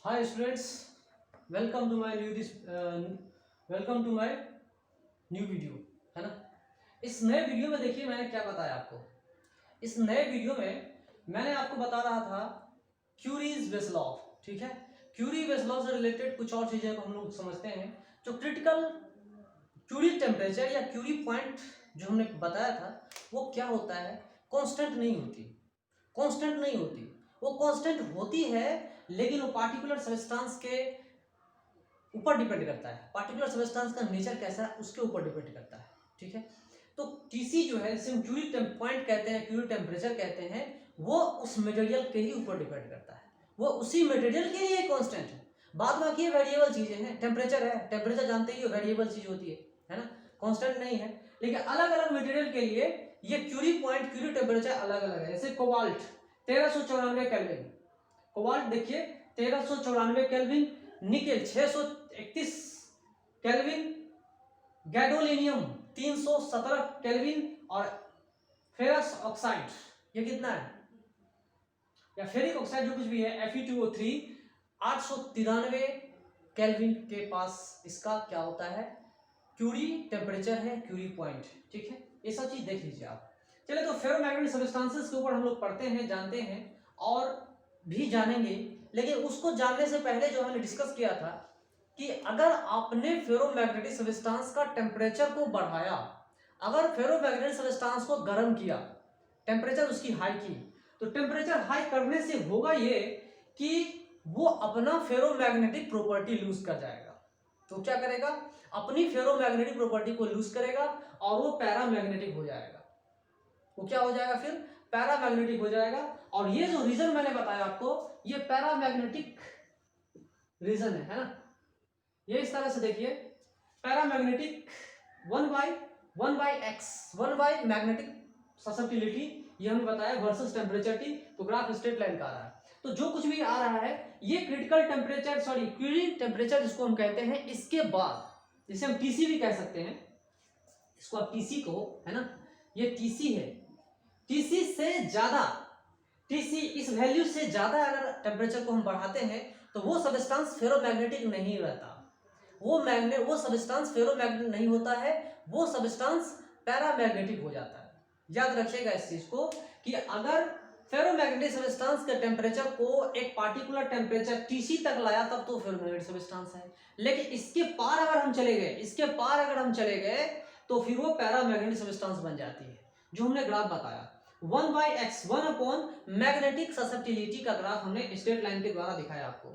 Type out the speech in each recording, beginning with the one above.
Hi students, welcome to my welcome to my new video, है ना। इस नए वीडियो में देखिए मैंने क्या बताया आपको। इस नए वीडियो में मैंने आपको बता रहा था क्यूरीज बेस लॉ। ठीक है, क्यूरी बेस लॉ से रिलेटेड कुछ और चीजें को हम लोग समझते हैं। जो क्रिटिकल क्यूरी टेम्परेचर या क्यूरी पॉइंट जो हमने बताया था वो क्या होता है, कांस्टेंट नहीं होती। कांस्टेंट नहीं होती, वो कांस्टेंट होती है लेकिन वो पार्टिकुलर सब्सटेंस के ऊपर डिपेंड करता है। पार्टिकुलर सब्सटेंस का नेचर कैसा है उसके ऊपर डिपेंड करता है। ठीक है, तो टीसी जो है जिसे हम क्यूरी पॉइंट कहते हैं, क्यूरी टेम्परेचर कहते हैं, वो उस मटेरियल के ही ऊपर डिपेंड करता है। वो उसी मटेरियल के लिए कांस्टेंट है। बाद बाकी वेरिएबल चीजें हैं। टेम्परेचर है, टेम्परेचर जानते ही हो वेरिएबल चीज होती है ना, कांस्टेंट नहीं है। लेकिन अलग अलग मटेरियल के लिए ये क्यूरी पॉइंट, क्यूरी टेम्परेचर अलग अलग है। जैसे कोबाल्ट 1394 केल्विन, कोबाल्ट देखिए 1394 kelvin, nickel 631 kelvin, gadolinium 317 kelvin और फेरस ऑक्साइड ये कितना है, या फेरिक ऑक्साइड जो कुछ भी है Fe2O3 893 केल्विन के पास इसका क्या होता है, क्यूरी टेम्परेचर है, क्यूरी पॉइंट। ठीक है, ये सब चीज देख लीजिए आप। चलिए, तो फेरोमैग्नेटिक सब्सटेंसेस के ऊपर हम लोग पढ़ते हैं, जानते हैं और भी जानेंगे। लेकिन उसको जानने से पहले जो हमने डिस्कस किया था कि अगर आपने फेरोमैग्नेटिक सब्सटेंस का टेम्परेचर को बढ़ाया, अगर फेरोमैग्नेटिक सब्सटेंस को गर्म किया, टेम्परेचर उसकी हाई की, तो टेम्परेचर हाई करने से होगा ये कि वो अपना फेरोमैग्नेटिक प्रॉपर्टी लूज कर जाएगा। तो क्या करेगा, अपनी फेरोमैग्नेटिक प्रॉपर्टी को लूज करेगा और वो पैरामैग्नेटिक हो जाएगा। वो क्या हो जाएगा, फिर पैरामैग्नेटिक हो जाएगा। और ये जो रीजन मैंने बताया आपको, ये पैरामैग्नेटिक रीजन है ना। ये इस तरह से देखिए, पैरामैग्नेटिक 1 बाई मैग्नेटिक ससेप्टिबिलिटी, ये हमने बताया वर्सेस टेम्परेचर टी। तो ग्राफ स्ट्रेट लाइन का आ रहा है, तो जो कुछ भी आ रहा है ये critical temperature, sorry Curie temperature जिसको हम कहते हैं, इसके बाद जिसे हम टीसी भी कह सकते हैं, इसको आप टीसी कहो, है ना। ये टीसी है, टीसी से ज्यादा, टीसी इस वैल्यू से ज्यादा अगर टेम्परेचर को हम बढ़ाते हैं तो वो सब्सटेंस फेरोमैग्नेटिक नहीं रहता। वो सब्सटेंस फेरोमैग्नेटिक नहीं होता है, वो सब्सटेंस पैरामैग्नेटिक हो जाता है। याद रखिएगा इस चीज को कि अगर फेरोमैग्नेटिक सब्सटेंस के टेम्परेचर को एक पार्टिकुलर टेम्परेचर टीसी तक लाया तब तो फेरोमैग्नेटिक सब्सटेंस है। लेकिन इसके पार अगर हम चले गए, इसके पार अगर हम चले गए तो फिर वो पैरामैग्नेटिक सब्सटेंस बन जाती है। जो हमने ग्राफ बताया 1/x 1 अपॉन मैग्नेटिक ससेप्टिबिलिटी का ग्राफ हमने स्ट्रेट लाइन के द्वारा दिखाया आपको।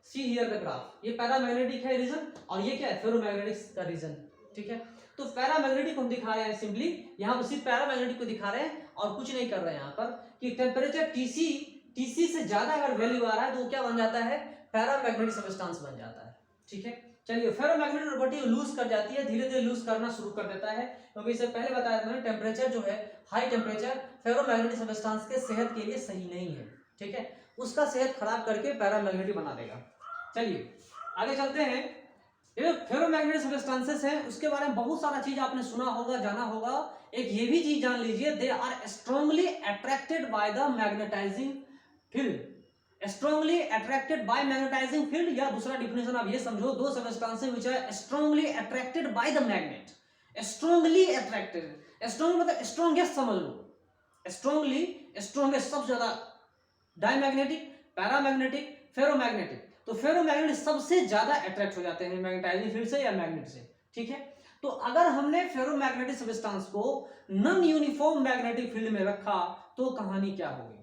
सी हियर द ग्राफ, ये पैरामैग्नेटिक है रीजन और ये क्या है, फेरोमैग्नेटिक का रीजन। ठीक है, तो पैरामैग्नेटिक को हम दिखा रहे हैं सिंपली, यहाँ पर सिर्फ पैरामैग्नेटिक को दिखा रहे हैं और कुछ नहीं कर रहे हैं यहाँ पर कि टेम्परेचर टीसी से ज्यादा अगर वैल्यू आ रहा है तो क्या बन जाता है, पैरामैग्नेटिक सब्सटेंस बन जाता है। ठीक है, चलिए, फेरोमैग्नेटिक प्रॉपर्टी लूज कर जाती है, धीरे धीरे लूज करना शुरू कर देता है, क्योंकि इससे पहले बताया मैंने टेम्परेचर जो है, हाई टेम्परेचर फेरोमैग्नेटिक सब्सटेंस के सेहत के लिए सही नहीं है। ठीक है, उसका सेहत खराब करके पैरामैग्नेटिक बना देगा। चलिए आगे चलते हैं। ये फेरोमैग्नेटिक सब्सटेंसेस हैं, उसके बारे में बहुत सारा चीज आपने सुना होगा, जाना होगा। एक ये भी चीज जान लीजिए, they are strongly attracted by the magnetizing field. Strongly attracted by magnetizing field, या दूसरा डिफिनेशन आप ये समझो, दो substances which are strongly attracted by the magnet. Strongly attracted, strong मतलब स्ट्रांगेस्ट समझ लो, स्ट्रांगली स्ट्रांगेस्ट सबसे ज्यादा, डायमैग्नेटिक, पैरामैग्नेटिक, फेरोमैग्नेटिक। तो फेरोमैग्नेटिक सबसे ज्यादा अट्रैक्ट हो जाते हैं मैग्नेटाइजिंग फील्ड से या मैग्नेट से। ठीक है, तो अगर हमने फेरोमैग्नेटिक सब्सटेंस को नॉन यूनिफॉर्म मैग्नेटिक फील्ड में रखा तो कहानी क्या होगी।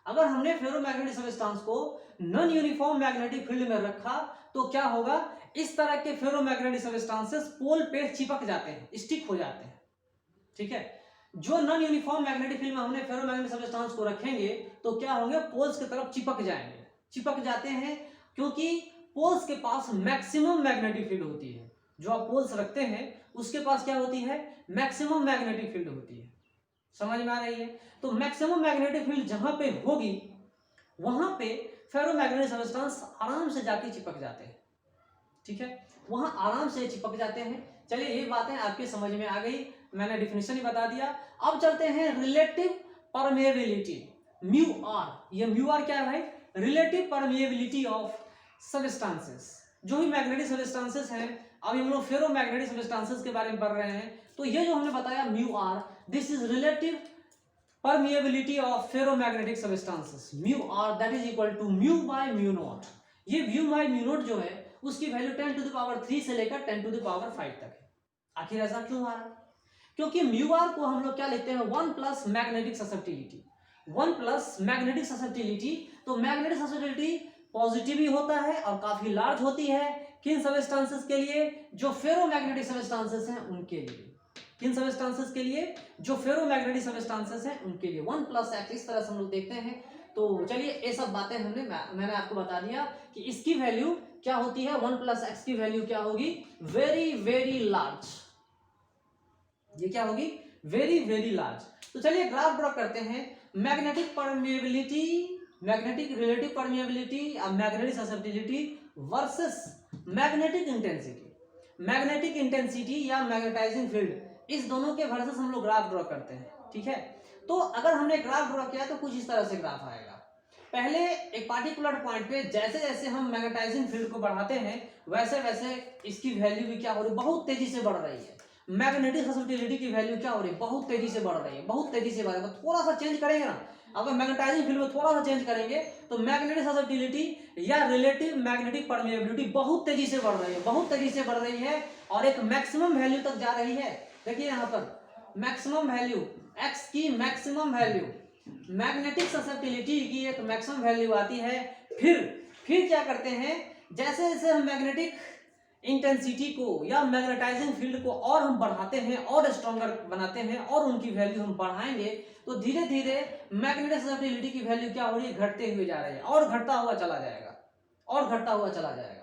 अगर हमने फेरोमैग्नेटिक सब्सटेंस को नॉन यूनिफॉर्म मैग्नेटिक फील्ड में रखा तो क्या होगा, इस तरह के फेरोमैग्नेटिक सब्सटेंसेस पोल पे चिपक जाते हैं, स्टिक हो जाते हैं। ठीक है, जो नॉन यूनिफॉर्म मैग्नेटिक फील्ड में हमने फेरोमैग्नेटिक सब्सटेंस को रखेंगे तो क्या होंगे, पोल्स की तरफ चिपक जाएंगे, चिपक जाते हैं, क्योंकि पोल्स के पास मैक्सिमम मैग्नेटिक फील्ड होती है। जो आप पोल्स रखते हैं उसके पास क्या होती है, मैक्सिमम मैग्नेटिक फील्ड होती है। समझ में आ रही है, तो मैक्सिमम मैग्नेटिक फील्ड जहां पे होगी वहां पे फेरोमैग्नेटिक सब्सटेंस आराम से जाके चिपक जाते हैं। ठीक है, वहां आराम से चिपक जाते हैं। चलिए, ये बातें आपके समझ में आ गई, मैंने डिफिनेशन ही बता दिया। अब चलते हैं रिलेटिव परमेबिलिटी, म्यू आर। ये म्यू आर क्या है भाई, रिलेटिव परमेबिलिटी ऑफ सबस्टांसेस, जो भी मैग्नेटिक सबस्टांसेस हैं, अभी हम लोग फेरोमैग्नेटिक सबस्टांसेस के बारे में पढ़ रहे हैं। तो ये जो हमने बताया mu R, this is relative permeability of ferromagnetic substances, mu R that is equal to mu by mu naught. ये म्यू बाय म्यू नॉट जो है उसकी वैल्यू 10⁻³ से लेकर 10⁵ तक है। आखिर ऐसा क्यों आ रहा है? क्योंकि म्यू आर को हम लोग क्या लिखते हैं, 1 प्लस मैग्नेटिक ससेप्टिलिटी, 1 प्लस मैग्नेटिक ससेप्टिलिटी। तो मैग्नेटिक ससेप्टिलिटी पॉजिटिव ही होता है और काफी लार्ज होती है किन सबस्टांसेस के लिए, जो फेरोमैग्नेटिक सबस्टांसेस हैं उनके लिए। किन सबस्टांसेस के लिए, जो फेरोमैग्नेटिक सबस्टांसेस हैं उनके लिए 1 प्लस एक्स, इस तरह से हम लोग देखते हैं। तो चलिए ये सब बातें मैंने आपको बता दिया कि इसकी वैल्यू क्या होती है, 1 प्लस एक्स की वैल्यू क्या होगी, वेरी वेरी लार्ज। ये क्या होगी, वेरी वेरी लार्ज। तो चलिए ग्राफ ड्रॉ करते हैं, magnetic permeability, magnetic relative permeability और magnetic susceptibility versus magnetic intensity. Magnetic intensity या मैग्नेटाइजिंग फील्ड, इस दोनों के वर्सेस हम लोग ग्राफ ड्रॉ करते हैं, ठीक है। तो अगर हमने ग्राफ ड्रॉ किया तो कुछ इस तरह से ग्राफ आएगा। पहले एक पार्टिकुलर पॉइंट पे जैसे जैसे हम मैग्नेटाइजिंग फील्ड को बढ़ाते हैं वैसे वैसे इसकी वैल्यू भी क्या हो रही है, बहुत तेजी से बढ़ रही है। मैग्नेटिक ससेप्टिबिलिटी की वैल्यू क्या हो रही है, बहुत तेजी से बढ़ रही है, बहुत तेजी से बढ़ रही है। थोड़ा सा चेंज करेंगे ना, अगर मैग्नेटाइजिंग फील्ड में थोड़ा सा चेंज करेंगे तो मैग्नेटिक ससेप्टिबिलिटी या रिलेटिव मैग्नेटिक परमिएबिलिटी बहुत तेजी से बढ़ रही है, बहुत तेजी से बढ़ रही है और एक मैक्सिमम वैल्यू तक जा रही है। देखिए यहाँ पर मैक्सिमम वैल्यू, एक्स की मैक्सिमम वैल्यू, मैग्नेटिक ससेप्टिबिलिटी की एक मैक्सिमम वैल्यू आती है। फिर क्या करते हैं, जैसे जैसे हम मैग्नेटिक इंटेंसिटी को या मैग्नेटाइजिंग फील्ड को और हम बढ़ाते हैं और स्ट्रॉन्गर बनाते हैं और उनकी वैल्यू हम बढ़ाएंगे तो धीरे धीरे मैग्नेटिक ससेप्टिबिलिटी की वैल्यू क्या हो रही है, घटते हुए जा रही है और घटता हुआ चला जाएगा और घटता हुआ चला जाएगा।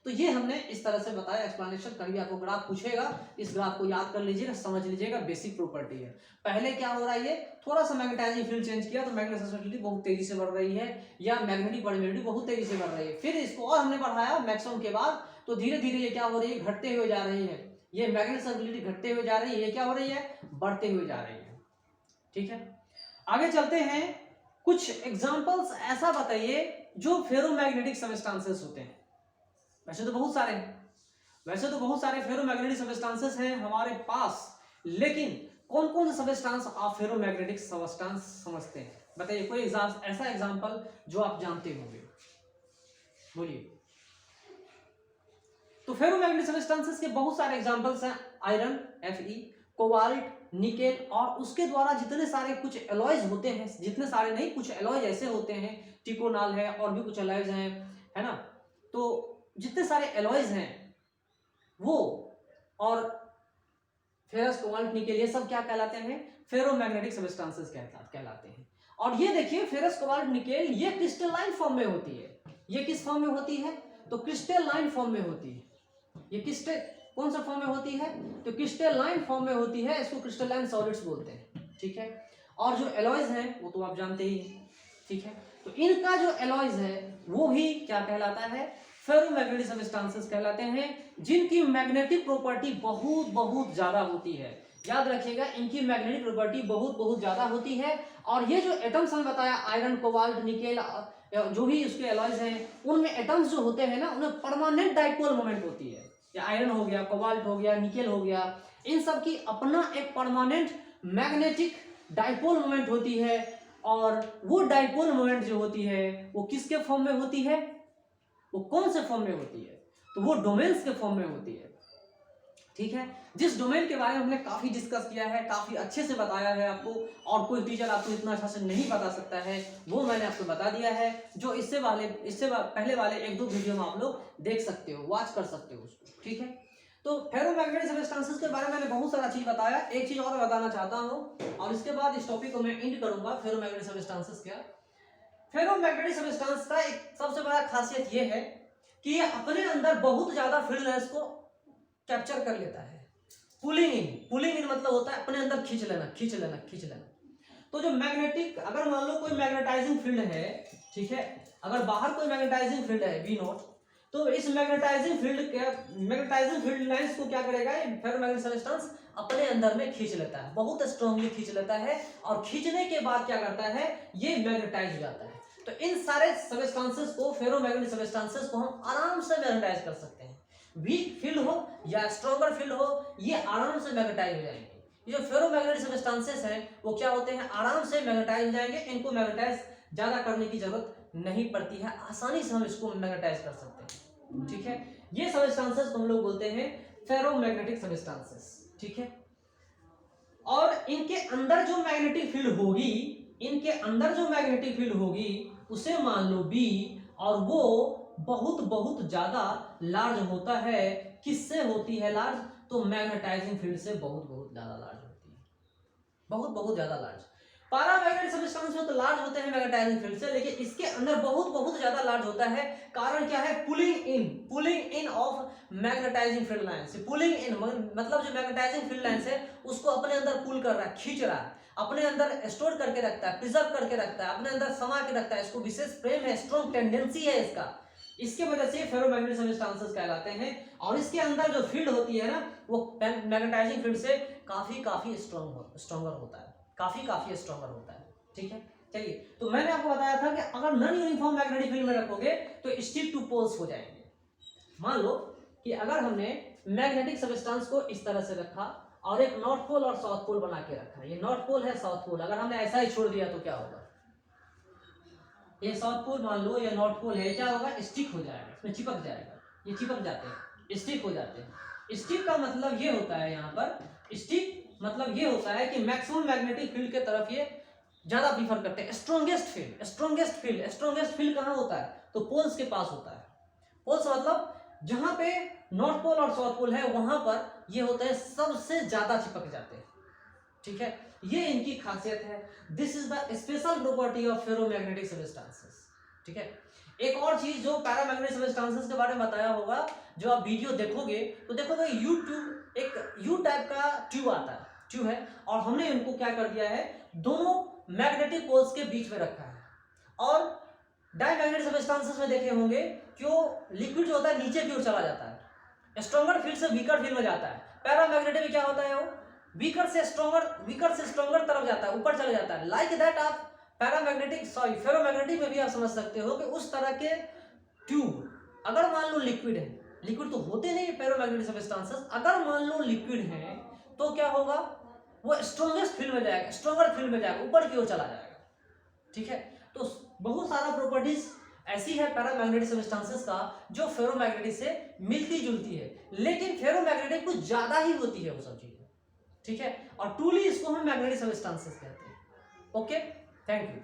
तो ये हमने इस तरह से बताया एक्सप्लेनेशन। कभी आपको ग्राफ पूछेगा, इस ग्राफ को याद कर लीजिएगा, समझ लीजिएगा, बेसिक प्रॉपर्टी है। पहले क्या हो रहा है, ये थोड़ा सा मैग्नेटाइजिंग फील्ड चेंज किया तो मैग्नेटिक ससेप्टिबिलिटी बहुत तेजी से बढ़ रही है या मैग्नेटिक परमिएबिलिटी बहुत तेजी से बढ़ रही है। फिर इसको और हमने बढ़ाया मैक्सिमम के बाद तो धीरे धीरे ये क्या हो रही है, घटते हुए जा रही है। ये मैग्नेटिक ससेप्टिबिलिटी घटते हुए जा रही है, ये क्या हो रही है, बढ़ते हुए जा रही है। ठीक है, आगे चलते हैं। कुछ एग्जांपल्स ऐसा बताइए जो फेरोमैग्नेटिक सबस्टांसेस होते हैं। वैसे तो बहुत सारे फेरोमैग्नेटिक सबस्टांसेस हैं हमारे पास, लेकिन कौन कौन से सबस्टांस आप फेरोमैग्नेटिक सबस्टांस समझते हैं, बताइए। कोई ऐसा एग्जांपल जो आप जानते होंगे, बोलिए। तो फेरोमैग्नेटिक सबस्टांसेस के बहुत सारे एग्जांपल्स हैं, आयरन Fe, कोबाल्ट, निकेल, और उसके द्वारा जितने सारे कुछ एलॉयज होते हैं, जितने सारे नहीं, कुछ एलॉयज ऐसे होते हैं, टिकोनाल है और भी कुछ एलॉयज हैं, है ना। तो जितने सारे एलॉयज हैं वो, और फेरस, कोबाल्ट, निकेल, ये सब क्या कहलाते हैं, फेरोमैग्नेटिक सबस्टांसेस कहलाते हैं। और ये देखिए फेरस, कोबाल्ट, निकेल, ये क्रिस्टलाइन फॉर्म में होती है। ये किस फॉर्म में होती है, तो क्रिस्टलाइन फॉर्म में होती है। ये कौन सा फॉर्म में होती है, तो क्रिस्टलाइन फॉर्म में होती है, इसको क्रिस्टलाइन सॉलिड्स बोलते हैं। ठीक है, और जो एलॉयज हैं वो तो आप जानते ही हैं। ठीक है, तो इनका जो एलॉयज है वो भी क्या कहलाता है, फेरोमैग्नेटिक सबस्टांसेस कहलाते हैं, जिनकी मैग्नेटिक प्रॉपर्टी बहुत बहुत ज्यादा होती है। याद रखिएगा, इनकी मैग्नेटिक प्रॉपर्टी बहुत बहुत ज्यादा होती है। और ये जो एटम्स हमने बताया, आयरन, कोबाल्ट, निकेल, जो भी उसके एलॉयज हैं, उनमें एटम्स जो होते हैं ना, उनमें परमानेंट डाइपोल मोमेंट होती है। या आयरन हो गया, कोबाल्ट हो गया, निकेल हो गया, इन सब की अपना एक परमानेंट मैग्नेटिक डाइपोल मोमेंट होती है। और वो डाइपोल मोमेंट जो होती है वो किसके फॉर्म में होती है, वो कौन से फॉर्म में होती है, तो वो डोमेन्स के फॉर्म में होती है। ठीक है, जिस डोमेन के बारे में हमने काफी डिस्कस किया है, काफी अच्छे से बताया है आपको, और कोई टीचर आपको इतना अच्छा से नहीं बता सकता है, वो मैंने आपको बता दिया है। जो इससे पहले वाले 1-2 वीडियो में आप लोग देख सकते हो, वॉच कर सकते हो उसको। ठीक है, तो फेरोमैग्नेटिक सबस्टांसेस के बारे में मैंने बहुत सारा चीज बताया। एक चीज और बताना चाहता हूँ और इसके बाद इस टॉपिक को मैं एंड करूंगा। फेरोमैग्नेटिक सबस्टांसेस क्या, फेरोमैग्नेटिक सबस्टांस का एक सबसे बड़ा खासियत यह है कि ये अपने अंदर बहुत ज्यादा फील्ड लाइंस को कैप्चर कर लेता है। पुलिंग इन मतलब होता है अपने अंदर खींच लेना। तो जो मैग्नेटिक, अगर मान लो कोई मैग्नेटाइजिंग फील्ड है, ठीक है, अगर बाहर कोई मैग्नेटाइजिंग फील्ड है V0, तो इस मैग्नेटाइजिंग फील्ड लाइंस को क्या करेगा, फेरोमैग्नेटिक सबस्टांस अपने अंदर में खींच लेता है, बहुत स्ट्रांगली खींच लेता है। और खींचने के बाद क्या करता है, ये मैग्नेटाइज हो जाता है। तो इन सारे सबस्टेंसेस को, फेरोमैग्नेटिक सबस्टेंसेस को हम आराम से मैग्नेटाइज कर सकते हैं। वीक फील्ड हो या स्ट्रॉन्गर फील्ड हो, ये आराम से मैग्नेटाइज हो जाएंगे। ये जो फेरोमैग्नेटिक सबस्टेंसेस हैं वो क्या होते हैं, आराम से मैग्नेटाइज हो जाएंगे। इनको मैग्नेटाइज ज्यादा करने की जरूरत नहीं पड़ती है, आसानी से हम इसको मैग्नेटाइज कर सकते हैं। ठीक है, ये सबस्टेंसेस को हम लोग बोलते हैं फेरोमैग्नेटिक सबस्टेंसेस। ठीक है, और इनके अंदर जो मैग्नेटिक फील्ड होगी, इनके अंदर जो मैग्नेटिक फील्ड होगी उसे मान लो बी, और वो बहुत बहुत ज्यादा लार्ज होता है। किससे होती है लार्ज, तो मैग्नेटाइजिंग फील्ड से बहुत बहुत ज्यादा लार्ज होती है, बहुत बहुत ज्यादा लार्ज। पैरामैग्नेटिक सबस्टेंस में तो लार्ज होते हैं मैग्नेटाइजिंग फील्ड से, लेकिन इसके अंदर बहुत बहुत ज्यादा लार्ज होता है। कारण क्या है, pulling in of magnetizing field lines. Pulling in मतलब जो मैग्नेटाइजिंग फील्ड लाइंस है उसको अपने अंदर पुल कर रहा है, खींच रहा है, अपने अंदर स्टोर करके रखता है, प्रिजर्व करके रखता है, अपने अंदर समा के रखता है। इसको विशेष प्रेम है, स्ट्रॉन्ग टेंडेंसी है इसका, इसके वजह से फेरोमैग्नेटिक सबस्टेंसेस कहलाते हैं। और इसके अंदर जो फील्ड होती है ना वो मैग्नेटाइजिंग फील्ड से काफी स्ट्रॉन्गर होता है, काफी स्ट्रॉन्गर होता है। ठीक है, चलिए, तो मैंने आपको बताया था कि अगर नॉन यूनिफॉर्म मैग्नेटिक फील्ड में रखोगे तो स्टिक टू पोल्स हो जाएंगे। मान लो कि अगर हमने मैग्नेटिक सबस्टेंस को इस तरह से रखा और एक नॉर्थ पोल और साउथ पोल बना के रखा, ये नॉर्थ पोल है, साउथ पोल, अगर हमने ऐसा ही छोड़ दिया तो क्या होगा, ये साउथ पोल मान लो, ये नॉर्थ पोल है, क्या होगा, स्टिक हो जाएगा, इसमें चिपक जाएगा, ये चिपक जाते हैं, स्टिक हो जाते हैं। स्टिक का मतलब ये होता है, यहाँ पर स्टिक मतलब ये होता है कि मैक्सिमम मैग्नेटिक फील्ड के तरफ ये ज्यादा प्रीफर करते हैं। स्ट्रॉन्गेस्ट फील्ड कहाँ होता है, तो पोल्स के पास होता है। पोल्स मतलब जहां पे नॉर्थ पोल और साउथ पोल है वहां पर ये होता है सबसे ज्यादा चिपक जाते हैं। ठीक है, ये इनकी खासियत है। This is the special property of ferromagnetic substances. ठीक है, एक और चीज जो पैरामैग्नेटिक सबस्टेंसेस के बारे में बताया होगा, जो आप वीडियो देखोगे तो देखोगे एक यू टाइप का ट्यूब आता है, ट्यूब है, और हमने इनको क्या कर दिया है, दोनों मैग्नेटिक पोल्स के बीच में रखा है। और डायमैग्नेटिक सबस्टेंसेस में देखे होंगे क्यों लिक्विड जो होता है नीचे की ओर चला जाता है, स्ट्रॉन्गर फील्ड से वीकर फील्ड में जाता है। पैरामैग्नेटिक में क्या होता है, वो वीकर से स्ट्रॉन्गर तरफ जाता है, ऊपर चला जाता है। लाइक दैट आप फेरोमैग्नेटिक में भी आप समझ सकते हो कि उस तरह के ट्यूब, अगर मान लो लिक्विड है, लिक्विड तो होते नहीं फेरोमैग्नेटिक सबस्टेंसेस, अगर मान लो लिक्विड है तो क्या होगा, वो स्ट्रॉन्गेस्ट फील्ड में जाएगा, स्ट्रॉन्गर फील्ड में जाएगा, ऊपर की ओर चला जाएगा। ठीक है, तो बहुत सारा प्रॉपर्टीज ऐसी है पैरामैग्नेटिक सबस्टेंसेस का जो फेरोमैग्नेटिक से मिलती जुलती है, लेकिन फेरोमैग्नेटिक कुछ ज्यादा ही होती है वो सब चीजें। ठीक है, और ट्रूली इसको हम मैग्नेटिक सबस्टेंसेस कहते हैं। Okay, thank you.